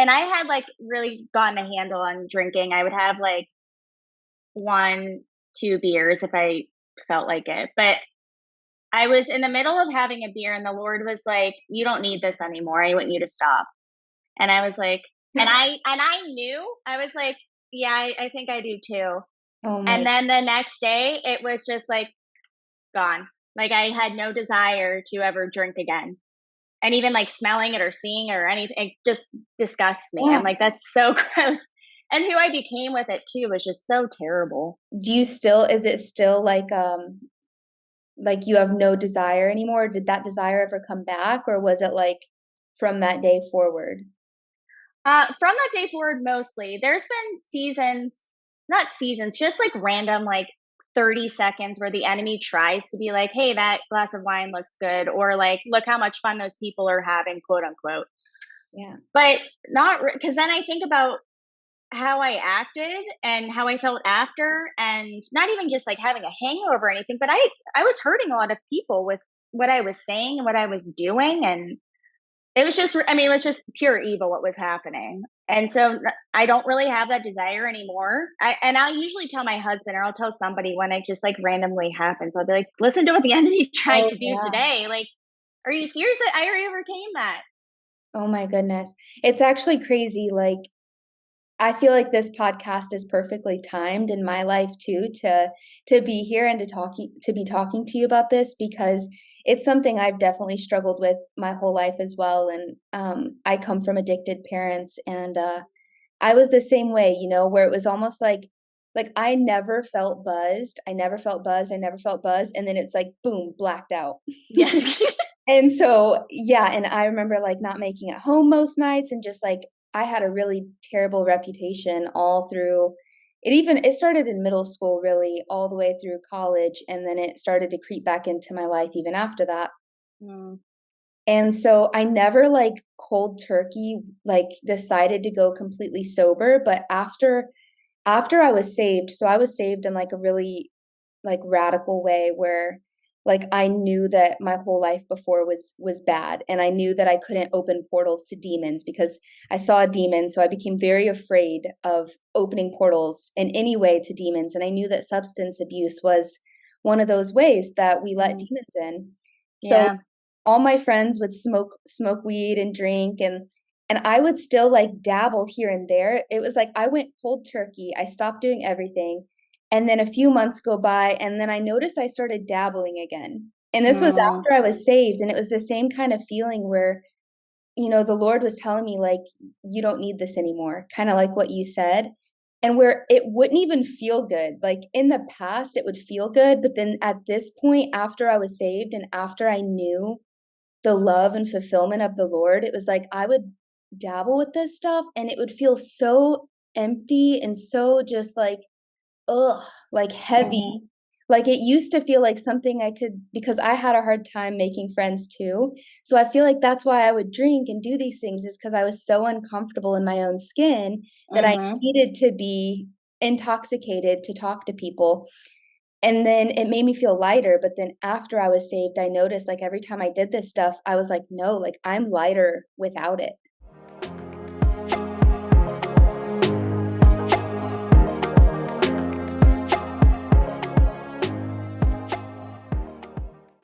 and I had, like, really gotten a handle on drinking. I would have, like, 1, 2 beers if I felt like it, but I was in the middle of having a beer and the Lord was like, "You don't need this anymore. I want you to stop." And I was like, and I knew. I was like, "Yeah, I think I do too." Oh And my, then the next day, it was just, like, gone. Like, I had no desire to ever drink again. And even, like, smelling it or seeing it or anything, it just disgusts me. I'm yeah. like, "That's so gross." And who I became with it too was just so terrible. Do you still, is it still like you have no desire anymore? Did that desire ever come back, or was it like from that day forward? From that day forward, mostly. There's been seasons, not seasons, just like random, like 30 seconds where the enemy tries to be like, "Hey, that glass of wine looks good," or like, "Look how much fun those people are having," quote unquote. Yeah. But not because then I think about how I acted and how I felt after, and not even just like having a hangover or anything, but I was hurting a lot of people with what I was saying and what I was doing, and it was just I mean, it was just pure evil what was happening. And so I don't really have that desire anymore. I'll usually tell my husband or I'll tell somebody when it just like randomly happens. I'll be like, "Listen to what the enemy tried Oh to do yeah. today. Like, are you serious that I already overcame that?" Oh my goodness. It's actually crazy. Like, I feel like this podcast is perfectly timed in my life too to be here and to be talking to you about this, because it's something I've definitely struggled with my whole life as well. And I come from addicted parents, and I was the same way, where it was almost like I never felt buzzed. I never felt buzzed. I never felt buzzed, and then it's like boom, blacked out. Yeah. And so, yeah, and I remember, like, not making it home most nights, and just, like, I had a really terrible reputation all through it started in middle school, really, all the way through college, and then it started to creep back into my life even after that. Mm, And so I never, like, cold turkey, like, decided to go completely sober, but after I was saved, so I was saved in, like, a really, like, radical way where, like, I knew that my whole life before was bad, and I knew that I couldn't open portals to demons because I saw a demon, so I became very afraid of opening portals in any way to demons, and I knew that substance abuse was one of those ways that we let mm, demons in. So yeah. all my friends would smoke weed and drink, and I would still, like, dabble here and there. It was like I went cold turkey, I stopped doing everything, and then a few months go by, and then I noticed I started dabbling again. And this was Mm, after I was saved, and it was the same kind of feeling where, the Lord was telling me, like, "You don't need this anymore," kinda like what you said, and where it wouldn't even feel good. Like, in the past, it would feel good, but then at this point, after I was saved and after I knew the love and fulfillment of the Lord, it was like I would dabble with this stuff and it would feel so empty and so just like, ugh, like heavy. mhm, Like it used to feel like something I could, because I had a hard time making friends too. So I feel like that's why I would drink and do these things, is because I was so uncomfortable in my own skin that I mhm. needed to be intoxicated to talk to people. And then it made me feel lighter, but then after I was saved, I noticed, like, every time I did this stuff, I was like, "No, like, I'm lighter without it."